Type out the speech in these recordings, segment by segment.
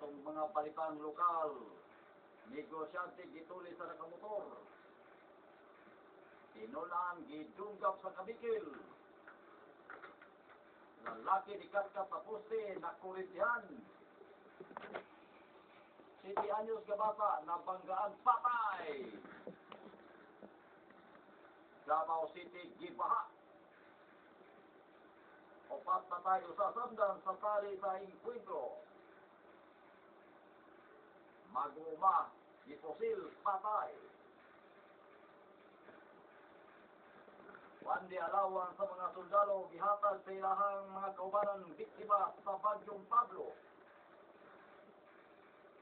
atong mga palitang lokal, negosyante gituloy sa nakamotor. Tinulang gidunggap sa kabikil. Lalaki di katkat sa poste na kurintihan. 7 anyos ka bata na banggaan patay. Davao City gibaha. 4 na tayo sa sandan sa tali sa inkwentro. Maguma, iposil, patay. Wandi alawan sa mga sundalo gihatag sa ilahang mga kaubanan biktima sa Bagyong Pablo.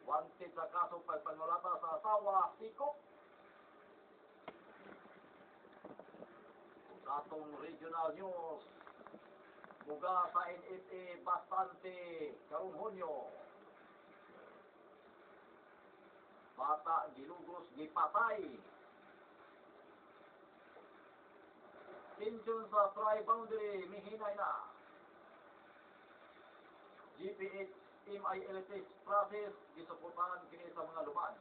Wanted sa kaso pagpangulata sa asawa, sikop. Sa atong regional news, muga sa NFA bastante karong Hunyo. Bata gilugos gipatay. Tension sa tri-boundary mihinay na. GPH MILTS process gisuportahan kini sa mga lumad.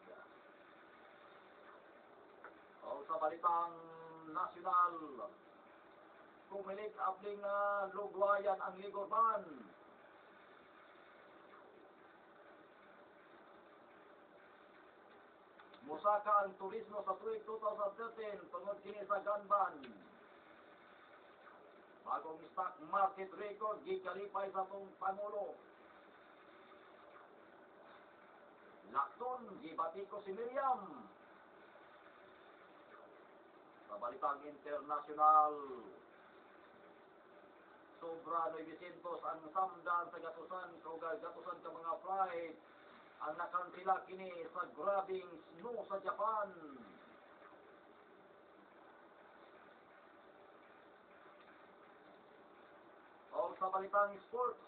O sa balitang nasyonal, kumilig abling lugwayan ang Ligorban. Musaka ang turismo sa tuig 2013 tungod kini sa Ganban. Bagong stock market record gikalipay sa tong Pangulo. Lakson gibati ko si Miriam. Sa balitang internasyonal, sobra 900 ang samdan sa gatusan gatusan ka mga flight ang nakansila kini sa grabing snow sa Japan. O sa balitang sports,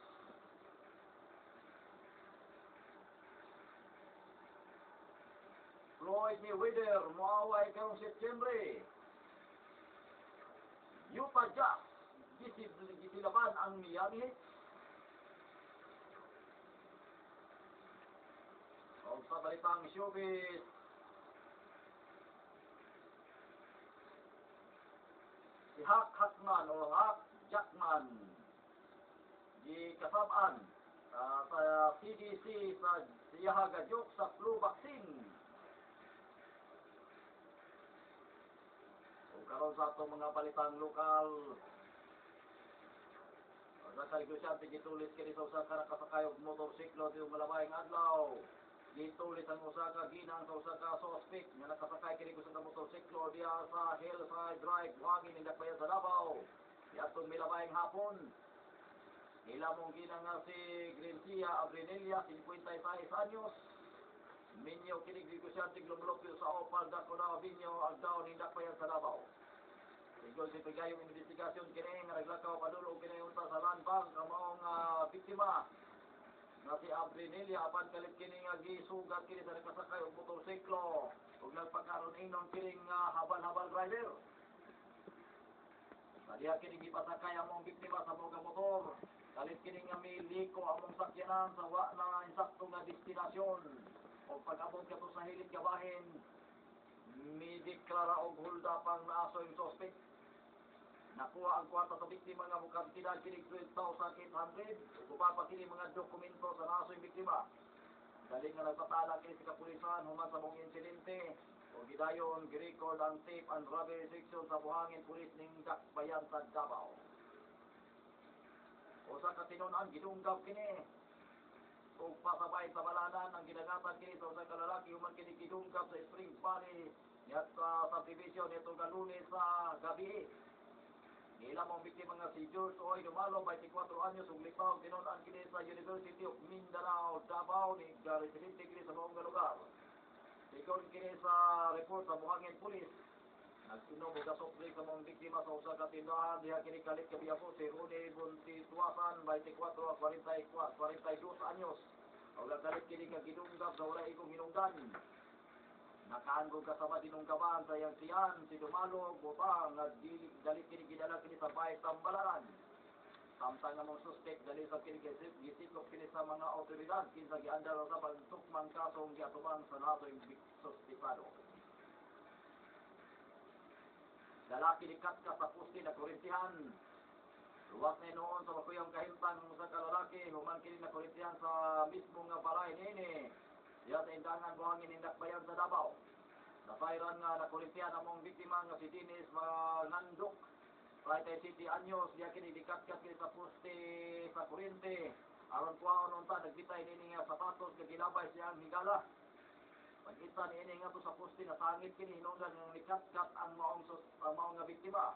Floyd Mayweather moaway karong Setyembre. Utah Jazz gisilaban ang Miami Heat. O sa balitang showbiz, si Hak Jackman o Hak Jackman gikasab-an sa CDC sa siya gadyok sa flu vaccine. Karon sa atong mga balitang lokal, sa kaligosyante gitulis kini sa usa ka nakasakay og motorsiklo dito malabayng adlaw. Gitulis ang usa ka ginang sa usa ka suspect nga nakasakay kini sa motorsiklo diya sa Hillside Drive, buhangin ng Dakbayan sa Davao. Yatong milabayng hapon, nila mong ginang nga si Grencia Abrinelia, 56 anyos. Minyo kini gikusyante glumulupyo sa Opal Daconao Binyo Agdao ni Dakbayan sa Davao. Sigol si pagayong investigasyon kini nga naglakaw padulong kini unta sa land bank ang maong biktima na si Abrinelia apan kalit kini nga gisugat kini sa nakasakay og motorsiklo ug nagpakaron inon kini nga habal-habal driver. Nadiya kini gipasakay among biktima sa mga motor. Kalit kini nga miliko among sakyanan sa wa na insakto nga destinasyon. O pag-abot kato sa hilig gabahin, mideklara og hulda pang naaso yung suspect. Nakuha ang kwarta sa biktima nga mukantidad kini 12,800. Ugupa pa kini mga dokumento sa naaso yung biktima. Galing nga nagpatala kini sa kapulisan human sa mong insidente. O gidayon girecord ang tape and robbery section sa buhangin pulis ning Dakbayan sa Davao. O sa katinunan gidunggab kini ug pasabay sa balanan ang ginagatan kini sa usa ka lalaki human kini gidunggab sa Spring Valley niya sa subdivision nito ka Lunes sa gabi. Nila mong biktima nga si George Oy Dumalo, 24 anyos ug lipaw tinud-an kini sa University of Mindanao, Davao ni residente kini sa maong lugar. Sigon kini sa report sa buhangin pulis, nagsinog og gasopli sa mong biktima sa usa ka tindahan diha kini kalit kabiyapo si Rune Buntituasan, 24 42 anyos. Og kalit kini nga gidunggab sa wala ikong hinungdan. Nakaanggo kasama dinunggaban sa iyang tiyan si Dumalo butang nga dalit kini gidala kini sa bahay Tambalaran. Samtang nga mong suspect dali sa kini gisikop kini sa mga otoridad kinsa giandar sa pagtukmang kasong giatuman sa natoy suspetado. Lalaki ni Katka sa pusti na kurintihan. Luwas na noon sa makuyang kahimtang sa kalalaki, human kini na kurintihan sa mismo nga balay nini. Diya sa indangan buhangin indakbayan sa Davao. Nasayran nga na kurintihan among biktima nga si Dennis Manandok. 37 anyos, diya kini dikat-kat kini sa pusti sa kurente. Aron kuwaon unta nagbitay nini nga sapatos nga ginabay siyang higala. Pagkita ni ini nga to sa poste na sangit kini hinungdan ng nikat-kat ang maong nga biktima.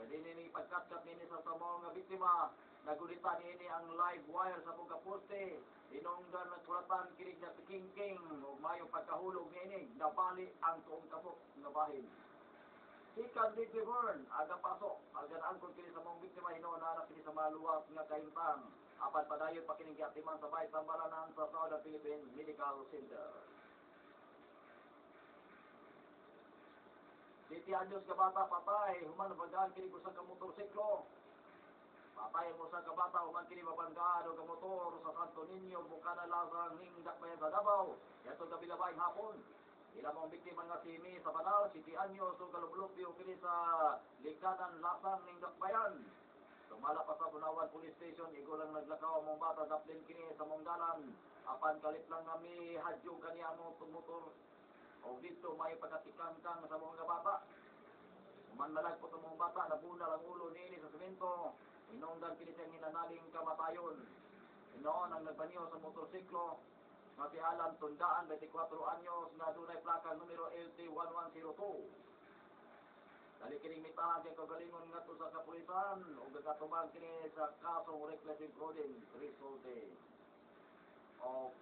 Jadi nini pagkat-kat nini sa maong nga biktima, nagulita ni ini ang live wire sa mga poste. Hinungdan nagkulatan kini nga king ug mayong pagkahulog ni ini nabali ang tuong kabok nga bahin. Sikan Big Burn, aga pasok, aga angkol kini sa maong biktima hinungdan kini sa maluwas nga kahimtang. Apan padayon pa kini giatiman sa bayt Tambalanan sa Southern Philippines Medical Center. 7 anyos ka bata patay, human mabanggaan kini sa ka motorsiklo. Patay mo sa ka bata, human kini mabanggaan ka motor sa Santo Niño, Bukana Lazang, Ningdak Bayan sa Davao. Yato gabi-labayng hapon. Ila mong biktima nga si Mi sa Banal, 7 anyos, o kalublupyo kini sa Likanan, Lasang, Ningdak Bayan. Tumala pa sa Bunawan Police Station, igo lang naglakaw mong bata, daplin kini sa mong dalan. Apan kalit lang kami, hadyong kaniya mong motor. O dito may pagkatikangkang sa mga bata. Umandalag po sa mga bata, nabuna ang ulo nini sa semento. Inungdan kini siyang hinanaling kamatayon. Inoon ang nagbaniyo sa motorsiklo. Nga si Alan Tundaan, 24 anyos, na dunay plaka numero LT1102. Dali kining mitahan kay kagalingon nga to sa kapulisan o gagatubang kini sa kasong reckless imprudence resulte of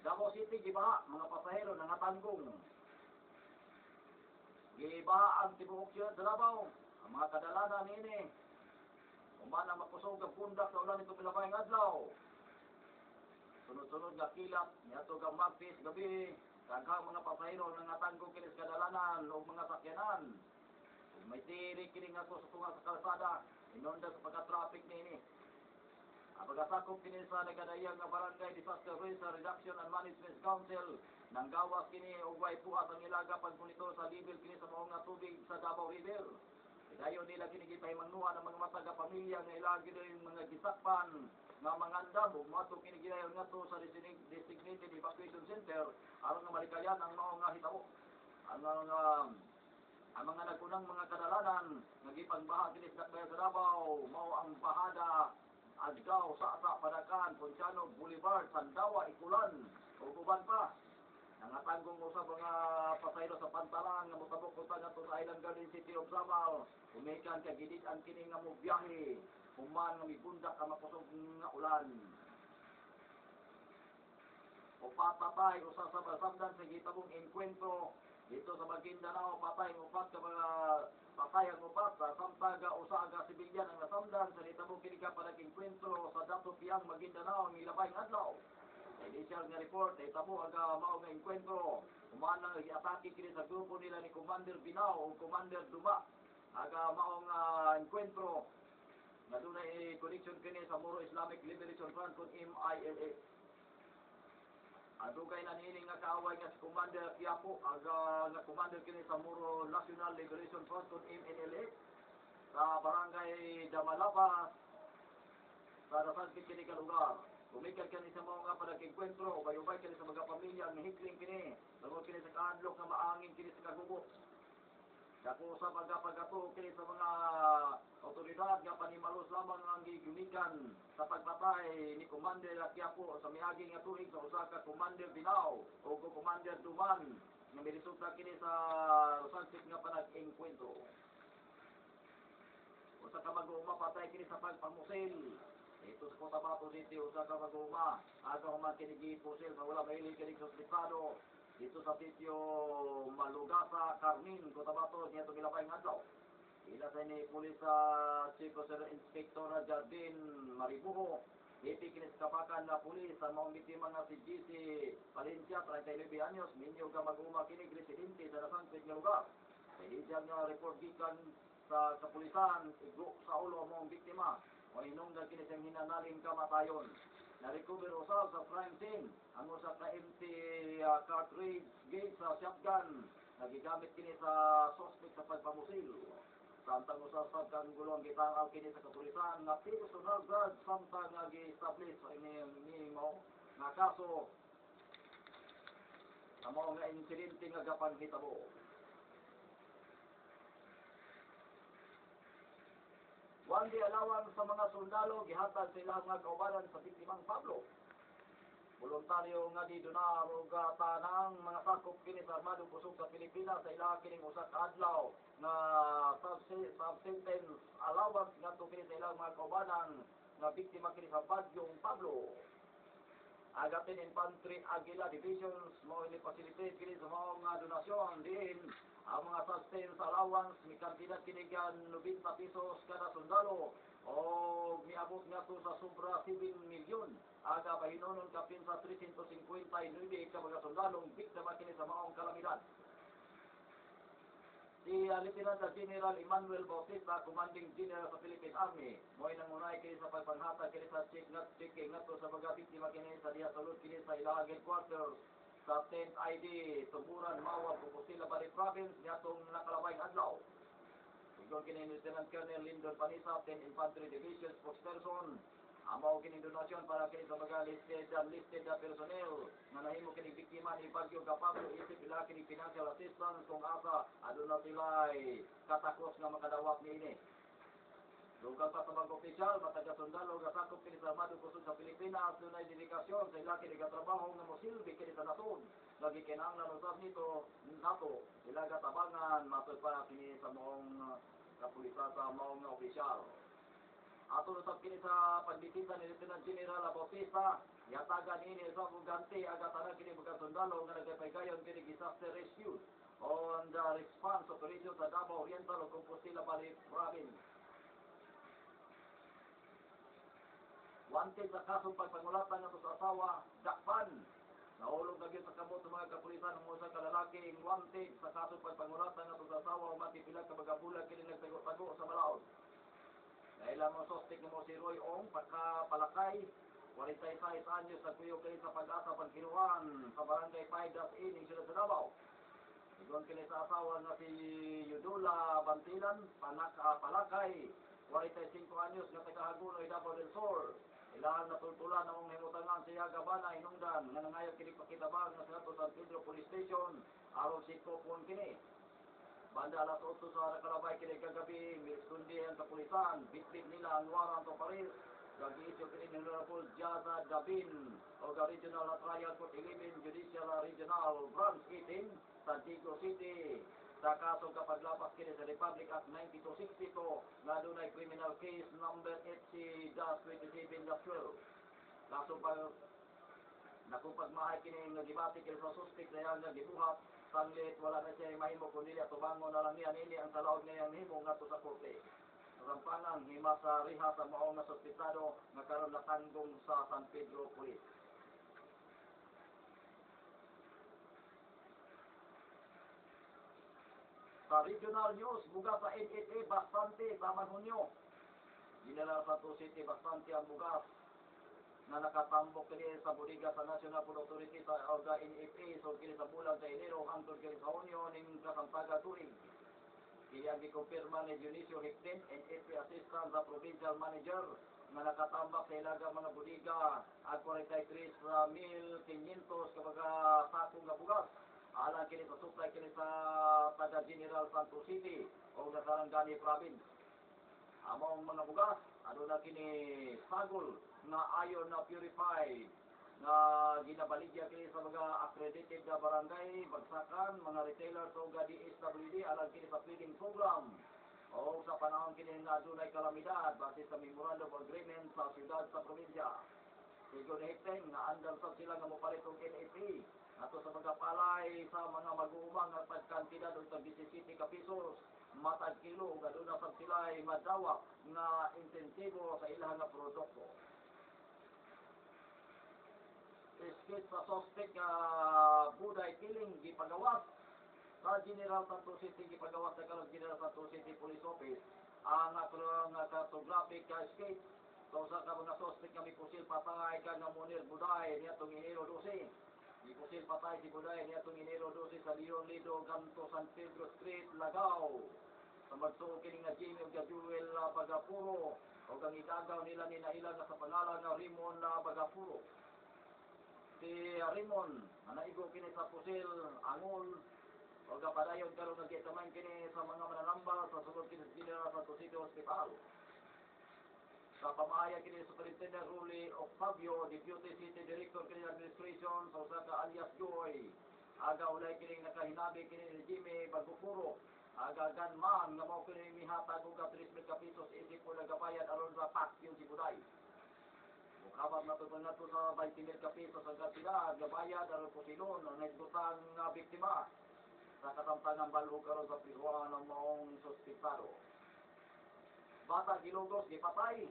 Davao City, gibaha, mga pasahero, nangatanggong. Gibaha ang tibuok siya sa Davao. Ang mga kadalanan nini. Uman ang makusog ang pundak sa ulan ito pilabayang adlaw. Sunod-sunod nga kilat, niyato ang magpis gabi. Daghang mga pasahero, nangatanggong kinis kadalanan o mga sakyanan. Kung may tiri kini nga sa tunga sa kalsada, inunda sa pagka-traffic nini. Ang pagkasakop kini sa nagkadayang nga Barangay Disaster Risk Reduction and Management Council nang gawas kini og way puhat ang ilaga pagmonitor sa level kini sa mga tubig sa Davao River. Dayon nila kini gipahimangnuhan ang mga matag pamilya nga ilagi din mga gisakpan nga mangandam ug mato kini gidayon ngadto sa designated evacuation center aron nga malikayan ang mao nga hitabo. Ang mga nagkunang mga kadalanan nga gipangbaha kini sa Davao mao ang bahada Adgaw, Sasa, Padakan, Ponciano, Boulevard, Sandawa, Ikulan, o uban pa. Nangatanggong usab mga pasayro sa Pantalan nga motabok punta ngadto sa Island Garden City of Samal. Umikan kay gidid-an kini nga mo biyahe, human nga mibundak ka makusog nga ulan. O patatay usa sa basabdan sa gitabong enkwentro dito sa Maguindanao, patay ng upat ka mga patay ang upat sa samtaga usa aga sibilyan ang nasamdan sa nitabong kini ka panag-enkwentro sa Dato Piang Maguindanao ang ilabayng adlaw. Initial nga report ay tabo aga mao nga enkwentro. Humanang giatake kini sa grupo nila ni Commander Binao o Commander Duma. Aga mao nga enkwentro na dunay connection kini sa Moro Islamic Liberation Front kun MILF. Adugay na nining nga kaaway nga si Commander Quiapo, aga nga commander kini sa Moro National Liberation Front kun MNLF sa barangay Damalapa sa nasangkit kini ka lugar. Gumikan kini sa mga nga panag-enkwentro, bayubay kini sa mga pamilya ang hikling kini, tungod kini sa kaadlok nga maangin kini sa kagubot. Dako sa pagkapagato kini sa mga otoridad nga panimalos lamang ang gigumikan sa pagpatay ni Commander Quiapo sa miagi nga tuig sa usa ka Commander Binao o Commander Duman nga miresulta kini sa sangkit nga panag-enkwentro. Usa ka mag-uuma patay kini sa pagpamusil. Ito sa Cotabato City, usa ka mag-uuma aga human kini gipusil sa wala mahilig kini sa ospital. Dito sa sitio Malugasa, Carmin, Cotabato, niya ito gilapay ng adlaw. Ila sa ni Pulis Chief Inspector Jardin Maribuho, iti kiniskapakan na pulis sa mga biktima nga si GC Valencia, 39 anyos, minyo ka mag-uma kinig residente sa nasangkit nga lugar. Sa nga report gikan sa kapulisan, igo sa ulo mo ang biktima. O hinungdan kini siyang hinanaling kamatayon. Na-recover usab sa crime scene ang usa ka empty cartridge gauge sa shotgun. Nagigamit kini sa suspect sa pagpamusil. Samtang usab kang gulong gitanaw kini sa kapulisan nga personal guard samtang nga gi-establish sa ini mo nga kaso amo nga insidente nga gapanghitabo. One day allowance sa mga sundalo gihatag sa ilang mga kaubanan sa biktimang Pablo. Voluntaryo nga di donar og tanang mga sakop kini sa armadong kusog sa Pilipinas sa ilang kining usa ka adlaw nga sub-sentence allowance ngadto kini sa ilang mga kaubanan nga biktima kini sa bagyong Pablo. Agatin Infantry Aguila Divisions mo ini facilitate kini sa mga donasyon din ang mga substance allowance ni kantidad kini kan 90 pesos kada sundalo o miabot nga to sa sobra 7 milyon aga pahinunon kapin sa 359 ka mga sundalong biktima kini sa maong kalamidad. Si Lieutenant General Emmanuel Bautista, Commanding General sa Philippine Army, mo'y nangunay kini sa pagpanghatag kini sa checking ngadto sa mga biktima kini sa diha sulod kini sa ilang headquarters sa 10th ID Tuburan, Mawag, Compostela Valley Province nitong nakalabay adlaw. Sigon kini Lieutenant Colonel Lyndon Panisa, 10th Infantry Division spokesperson, amaw kini donasyon para kini sa mga listed na personnel na nahimo kini biktima ni Bagyo Pablo isip ila kini financial assistance kung asa aduna sila'y katakos nga makadawat niini. Dugang pa sa mga opisyal, mataga sundalo nga sakop kini sa armadong kusog sa Pilipinas dunay dedikasyon sa ila kini katrabaho nga mosilbi kini sa nasod. Lagi kinahanglan usab nito nato sila gatabangan matud pa kini sa maong kapulisan sa maong opisyal. Ato usab kini sa pagbisita ni Lieutenant General Bautista, yatagan ini sa bugante agatanan kini mga sundalo nga nagpaygayon kini disaster rescue on the response operation sa Davao Oriental ug Compostela Valley Province. Wanted sa kasong pagpangulatan nga sa asawa, dakpan. Nahulog na gyud sa kamot sa mga kapulisan ng usa ka lalaki wanted sa kasong pagpangulatan nga sa asawa umati pila ka mga bulag kini nagtago-tago sa balaod. Dahil ang suspect mo si Roy Ong, pagkapalakay, 46 anyos sa kuyo kayo sa pag-asa pagkinuan sa barangay 5-in ng sila sa Davao. Sigon kini sa asawa nga si Yudula Bantilan, palakay, 45 anyos nga taga-Hagunoy, Davao del Sur. Ilang natultulan na mong himutangan siya Gabana, Hinungdan, nga nangayag kini pakitabang na sa San Pedro Police Station, aron si Kopon kini. Banda alas 8 sa nakalabay kini kagabi, mirespondi ang kapulisan, bitbit nila ang warrant of arrest. Gagi-isyo kini ni Honorable Jaza Dabin o Regional Trial Court 11, Judicial Regional Branch 18, Santiago City. Sa kasong kapaglapas kini sa Republic Act 9262 na dunay criminal case number HC-27-12. Kasong nakupagmahay kini nga gibati kini sa suspect na nga gibuhat sanglit wala na siya mahimo kundi tubangon na lang niya nini ang talaog niya himo ngadto sa korte. Rampangan hima sa riha sa mao nga suspetado nga karon natanggong sa San Pedro Police. Sa regional news, bugas sa NFA bastante sa Manhunyo. General Santos City bastante ang bugas na nakatambok kini sa bodega sa National Food Authority sa Orga NFA so kini sa bulan sa Enero hangtod kini sa Hunyo ning kasamtaga tuig. Kini ang gikumpirma ni Dionisio Hecten, NFA Assistant sa Provincial Manager na nakatambak sa ilagang mga bodega at 43,500 kabaga sako nga bugas. Alang kini sa supply kini sa taga General Santos City o sa Sarangani Province. Among mga bugas, aduna kini sagol nga iron na purified nga ginabaligya kini sa mga accredited na barangay, bagsakan, mga retailers o DSWD alang kini sa feeding program. O sa panahon kini nga adunay kalamidad base sa memorandum of agreement sa siyudad sa probinsya. Sigon hekten nga andal sa sila nga mopalit og NFA ato sa mga palay sa mga mag-uumang nga pagkantidad og 17 ka pesos matag kilo ug aduna sa sila ay madawat nga insentibo sa ilang nga produkto. Iskit sa suspect nga buday killing gipagawas sa General Santos City gipagawas sa kalong General Santos City Police Office ang atong cartographic escape so sa ka mga suspect nga mipusil patay kang Munir Buday niadtong Enero 12 mipusil patay si Buday niadtong Enero 12 sa Leon Lido kanto San Pedro Street Lagaw sa magtuo kini nga Jimmy ug Jewel Bagapuro o ang igagaw nila ni naila nga sa pangalan nga Raymond Bagapuro si Raymond naigo kini sa pusil angol o kapadayon karon nagkitaman kini sa mga mananambal sa sulod kini sa General Santos City Hospital. Sa pamahayag kini Superintendent Ruli Octavio, Deputy City Director kini Administration sa usa ka alias Joy. Aga ulay kini nakahinabi kini ni Jimmy Bagupuro. Aga ganman nga mao kini mihatag og 3,000 ka pesos isip po nagabayad aron sa paksyon si Buday. Mukhabang natutunan nato sa 20,000 ka pesos ang kantidad gabayad aron po silon ang naisgutang biktima. Sa kasamtangan balo karon sa pisuan ng maong suspitado. Bata gilugos gipatay.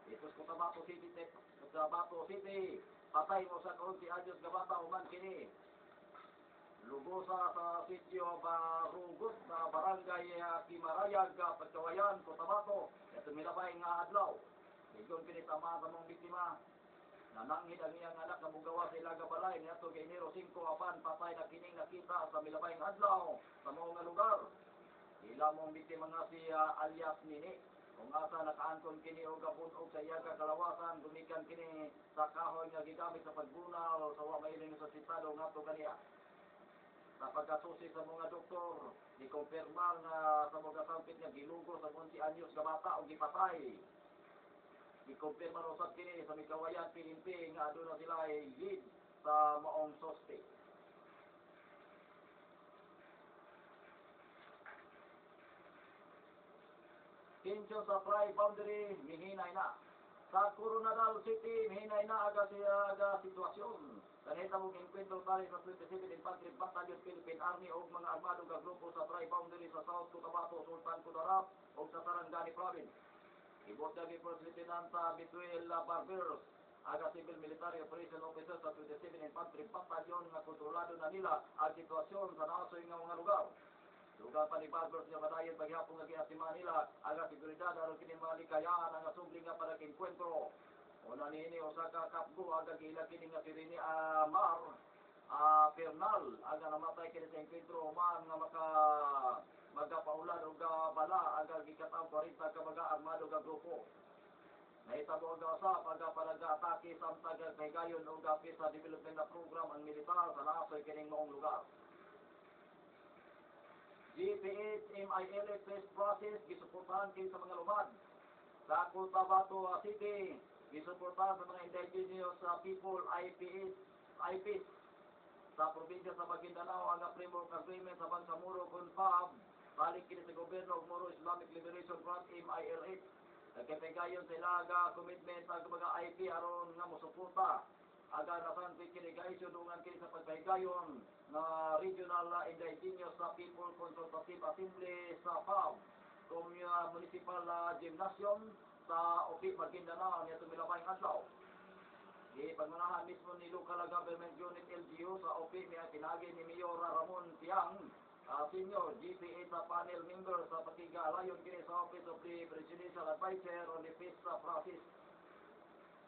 Ito sa Cotabato City, patay mo sa 11 anyos nga bata human kini. Lugosa sa sitio Barugot sa barangay Kimarayag, Pagkawayan, Cotabato. Ito milabay nga adlaw. Igon kini tama sa mong biktima. Nananghid ang iyang anak na mugawa sa ilaga balay niadto kay Enero 5 apan patay na kining nakita sa milabayng adlaw sa mao nga lugar. Ila mong biktima nga si alias Nini. Kung asa nakaangkon kini og gabunog sa iyaga kalawasan gumikan kini sa kahoy nga gigamit sa pagbunal sa wa mailing sa sitado ngadto kaniya. Sa pagkasusi sa mga doktor, gikompirmar nga sa mga sampit nga gilugo sa 11 anyos nga bata og gipatay. Ikumpirma rin sa kini sa Mikawayan, PNP nga doon na sila ay lead sa maong suspect. Tensyon sa Fry Boundary, mihinay na. Sa Coronadal City, mihinay na aga sitwasyon. Kanita mong inkwentro tali sa 27 Infantry Battalion Philippine Army o mga armadong kagrupo sa Fry Boundary sa South Cotabato, Sultan Kudarat o sa Sarangani Province. Ibot lagi First Lieutenant Bituel Barber, aga Civil Military Operation Officer sa 27 Infantry Battalion nga kontrolado na nila ang sitwasyon sa naasoy nga mga lugar. Lugar pa ni Barber nga padayon paghapon nga giasiman nila aga seguridad aron kini malikayaan ang asubling nga panag-enkwentro. Una niini usa ka kapgo aga gila kini nga si Rini Mar Pernal aga namatay kini sa enkwentro man nga magapaulan o bala aga gikataw 40 ka mga armado ka grupo. Nahitabo ang usap aga panaga-atake sa amtag kaygayon o gapi sa development na program ang militar sa naasoy kining maong lugar. GPH MILF test process gisuportahan kini sa mga lumad. Sa Cotabato City gisuportahan sa mga indigenous people IPs sa probinsya sa Maguindanao ang framework agreement sa Bangsamoro Confab balik kini sa gobyerno ug Moro Islamic Liberation Front MILF. Nagkapagayon sila aga commitment sa mga IP aron nga mosuporta aga nasan kini gaisyo dungan kini sa pagpahigayon na Regional Indigenous People Consultative Assembly sa FAB Municipal Gymnasium sa Opi Maguindanao nito milabayng adlaw. Pagmanahan mismo ni Local Government Unit LGU sa OP niya tinagi ni Mayor Ramon Tiang, Senior GPA sa panel member sa Patiga-Alayon kini sa Office of the Presidential Advisor on the Peace Process.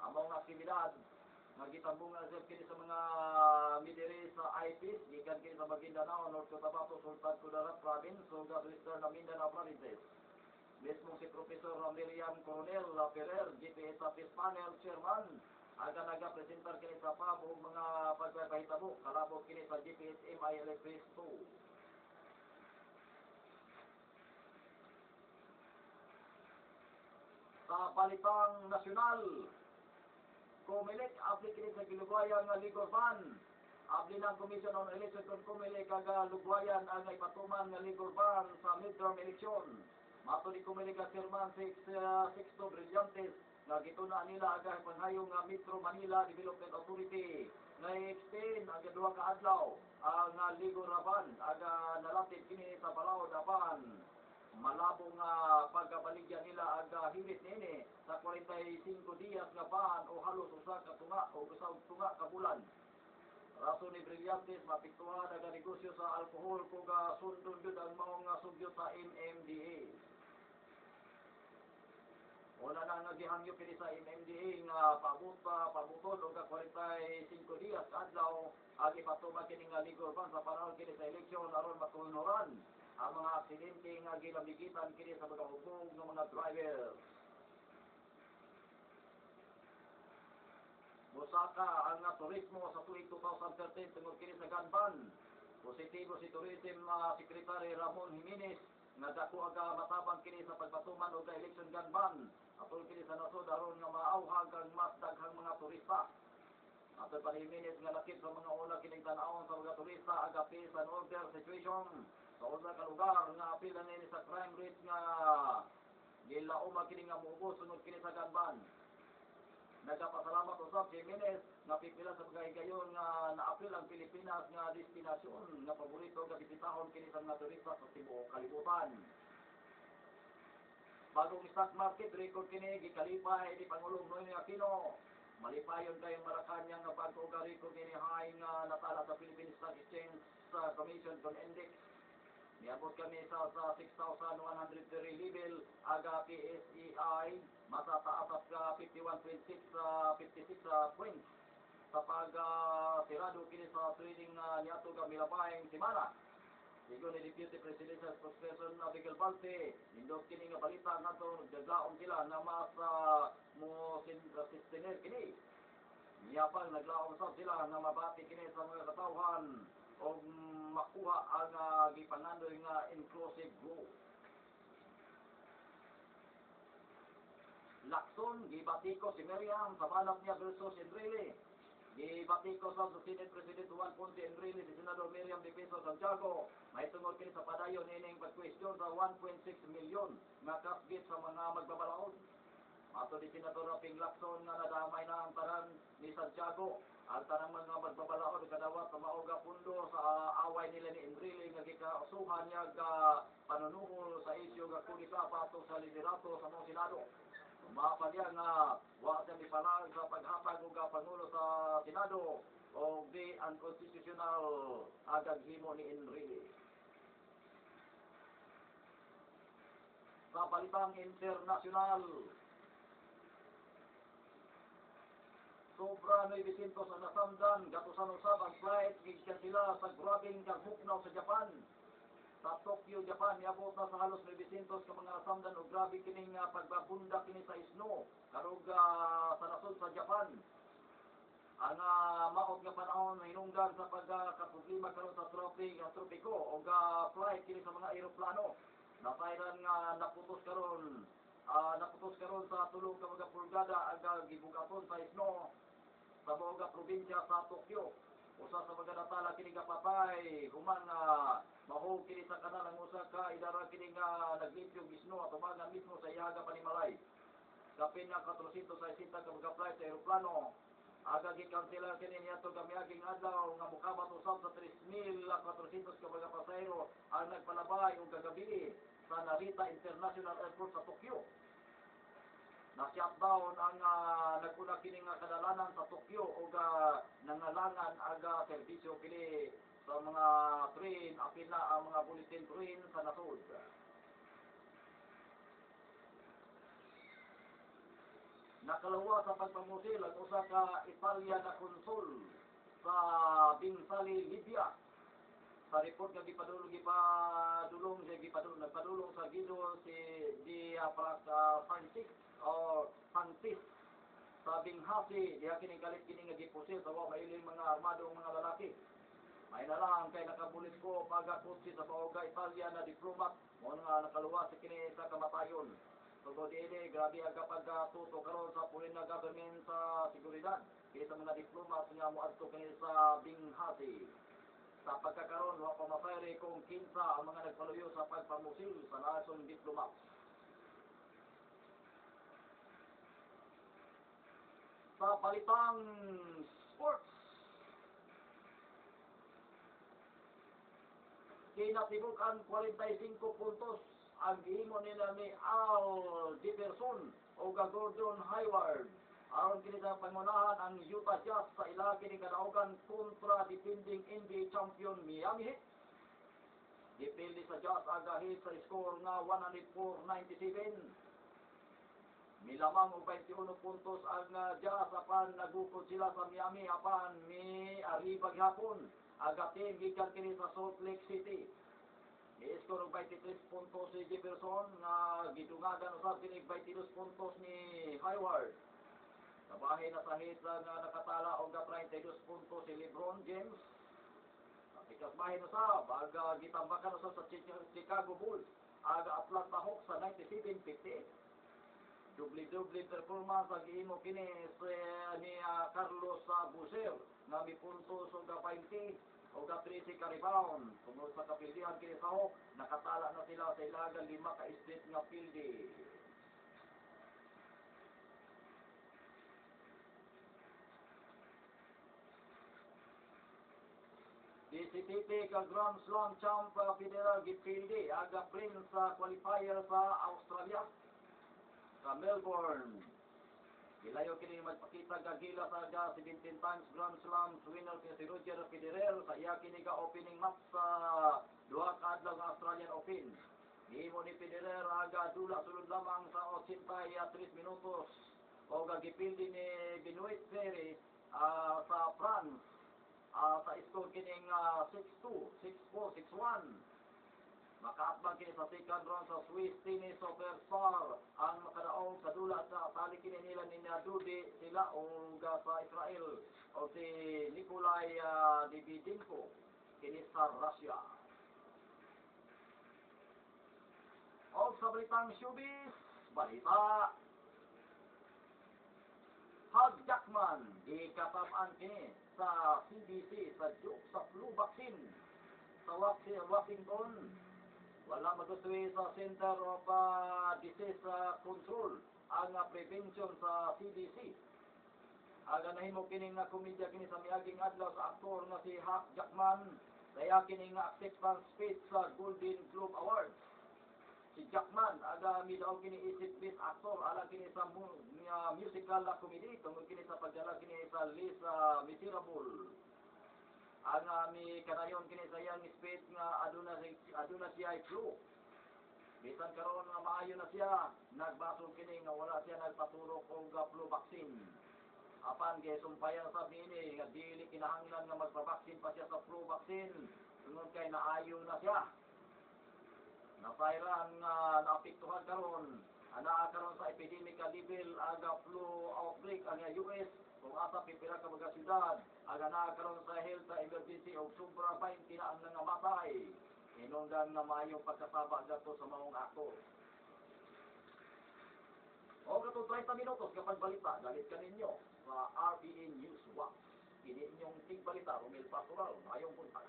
Among aktibidad, nagitambungan sa kini sa mga midiri sa IPs, gikan kini sa Maguindanao, North Cotabato, Sultan Kudarat Province, ug Western Mindanao Provinces. Mismo si Professor William Coronel Ferrer, GPA sa Peace Panel Chairman, aga nagapresentar kini sa PAB ug mga pagpapahitabo kalabot kini sa GPS MILF Phase 2. Sa Balitang Nasyonal, Comelec abli kini sa Gilugwayan nga Ligor Ban. Abli ng Commission on Election kon Comelec kaga Lugwayan ang ipatuman nga Ligor Ban sa midterm election. Mato ni Comelec nga Chairman Sixto Brillantes nga gituna nila aga panghayong nga Metro Manila Development Authority nga extend ang duha ka adlaw ang Ligor Ban aga nalatid kini sa Balao Dapan. Malabo nga pagkabaligyan nila aga higit nini sa 45 diyas nga ban o halos usa ka tunga o usa tunga ka bulan. Rason ni Brillantes mapiktuhan ang negosyo sa alkohol kung sundon yun ang maong sugyot sa MMDA. Una na nga gihangyo kini sa MMDA nga pabutod o 45 dias adlaw agi patuman kini nga legal ban sa panahon kini sa eleksyon aron matunoran ang mga aksidente nga gilabigitan kini sa mga hubog ng mga driver. Musaka ang turismo sa tuig 2013 tungod kini sa gun ban. Positibo si Tourism Secretary Ramon Jimenez nga dako aga matabang kini sa pagpatuman og election gun ban. Atol kini sa nasod aron nga maauhag ang mas daghang mga turista. Ato pa ni Jimenez nga lakip sa mga una kining tan-awon sa mga turista aga peace and order situation sa usa ka lugar nga apil ni sa crime rate nga gilaom kini nga muubos tungod kini sa gun ban. Nagpasalamat usab si Jimenez nga pipila sa mga higayon nga naapil ang Pilipinas nga destinasyon nga paborito nga bisitahon kini sa mga turista sa tibuok kalibutan. Bagong stock market record kini gikalipay ni Pangulong Noynoy Aquino. Malipayon kayong Malacanang nga bago nga record kini high nga natala sa Philippine Stock Exchange Commission con Index. Niabot kami sa 6,103 level aga PSEI matataas ka 51.6 56 points sa pag-sirado kini sa trading niato nga milabayng semana. Sigo ni Deputy Presidential Spokesperson Miguel Balte, nindot kini nga balita ngadto nagdaglaom sila nga mas mo sustainer kini. Niyapang naglaom sab sila nga mabati kini sa mga katawhan o makuha ang gipangandoy nga inclusive growth. Lacson, gibatiko si Miriam sa balat niya versus Enrile. Gibatiko sa Senate President Juan Ponce Enrile si Senador Miriam de Peso Santiago. May tungod kini sa padayon ining pag-question sa 1.6 million nga kasgit sa mga magbabalaod. Ato di Senador Ping Lacson nga nadamay na ang tanan ni Santiago. Ang tanang mga magbabalaod kadawat sa maoga pundo sa away nila ni Enrile nga gikausuhan niya panunuhol sa isyu nga kunisa patong sa liderato sa mga Senado. Mapagya nga wa sa mipalag sa paghatag og pangulo sa Senado o di unconstitutional agaghimo ni Enrile. Sa balitang internasyonal, sobra 900 ang nasamdan, gatusan usab ang flight gikan sila sa grabing kaghuknaw sa Japan. Sa Tokyo, Japan, niabot na sa halos 900 ka mga nasamdan o grabe kining pagbabunda kini sa snow karug sa nasod sa Japan. Ang maot nga panahon hinungdan sa pagkaproblema karon sa tropiko o flight kini sa mga eroplano. Nasayran nga naputos karon sa tulong ka mga pulgada aga gibugaton sa snow sa mga probinsya sa Tokyo. Usa sa mga natala kini nga patay human mahog kini sa kanal ang usa ka idara kini nga naglimpyong gisno at umaga mismo sa iyaga panimalay. Kapin nga 460 ka mga flight sa aeroplano aga gikansela kini niadto gamiaging adlaw nga mokabat usab sa 3,400 ka mga pasahero ang nagpalabay og kagabi sa Narita International Airport sa Tokyo. Na-shutdown ang naguna kini nga kadalanan sa Tokyo o nangalangan aga serbisyo kini sa mga train apil na ang mga bulletin train sa nasod. Nakalawa sa pagpamusil ang usa ka Italia na konsul sa Binsali, Libya. Sa report nga nagpadulong sa Guido si Francis o Santis sa Binghasi diha kini kalit kini nga gipusil sa mailing mga armadong mga lalaki. May na lang kay nakabulis ko pagakutsi sa paoga Italia na diplomat mo nga nakaluwas sa kini sa kamatayon. Tugod ini grabe ang pagtuto karon sa foreign na government sa seguridad kini sa mga diplomat nga moadto kini sa Binghasi. Sa pagkakaroon wa pamasayri kung kinsa ang mga nagpaluyo sa pagpamusil sa nasong diplomat. Sa balitang sports, kinatibuk-an 45 puntos ang gihimo nila ni Al Jefferson o Gordon Hayward Aron kini sa pangunahan ang Utah Jazz sa ila kini kadaugan kontra defending NBA champion Miami Heat. Dipildi sa Jazz aga Heat sa score nga 104-97. Milamang og 21 puntos ang Jazz apan nagukod sila sa Miami apan mi arriba gihapon. Aga team gikan kini sa Salt Lake City. I-score og 23 puntos si Jefferson nga gidungagan usab kini 22 puntos ni Hayward. Nabahin na sa Heat nga nakatala og 32 puntos si LeBron James. Ikasbahin usab aga gitambakan usab sa Chicago Bulls aga Atlanta Hawks sa 97-58. Doble-doble performance ang giimo kini ni Carlos Boozer nga mi puntos og 20 og 13 ka rebound. Tungod sa kapildihan kini sa Hawks, nakatala na sila sa ilaga 5 ka straight nga pildi. Disipiti ka Grand Slam champ Federer gipildi aga prince sa qualifier sa Australia sa Melbourne. Gilayo kini magpakita gagila sa 17 times Grand Slam winner si Roger Federer sa iya kini ka opening match sa duha ka adlaw nga Australian Open. Gihimo ni Federer aga dula sulod lamang sa 83 minutos o gagipildi ni Benoit Paire sa France. Sa score kining 6-2, 6-4, 6-1. Makaatbang kini sa second round sa Swiss tennis superstar ang makadaog sa dula sa sali kini nila ni Dudi sila o sa Israel o si Nikolai Davydenko kini sa Russia. O sa balitang showbiz, balita Hugh Jackman ikatabang kini sa CDC sa joke sa flu vaccine sa Washington. Wala magustuhi sa Center of Disease Control ang prevention sa CDC. Aga nahimo kini nga komedya kini sa miaging adlaw sa aktor nga si Hugh Jackman sa kini nga acceptance speech sa Golden Globe Awards. Si Jackman aga midaog kini isip best actor ala kini sa musical comedy tungod kini sa pagdala kini sa Les Miserables. Ang mi kanayon kini sa iyang speech nga aduna siya flu. Bisan karon nga maayo na siya, nagbasol kini nga wala siya nagpaturok og flu vaccine. Apan gisumpayan sa bini nga dili kinahanglan nga magpa-vaccine pa siya sa flu vaccine tungod kay naayo na siya. Nasairan nga naapektuhan karon karon sa epidemic level aga flu outbreak ang US kung asa pipila ka mga syudad aga karon sa health emergency og sobra 20 na ang nangamatay. Hinungdan na mayong pagkasaba gato sa maong aktor. O gato 30 minutos kapag balita dalit kaninyo sa RPN News Watch. Kini inyong tigbalita Romel Pastoral ayong punta.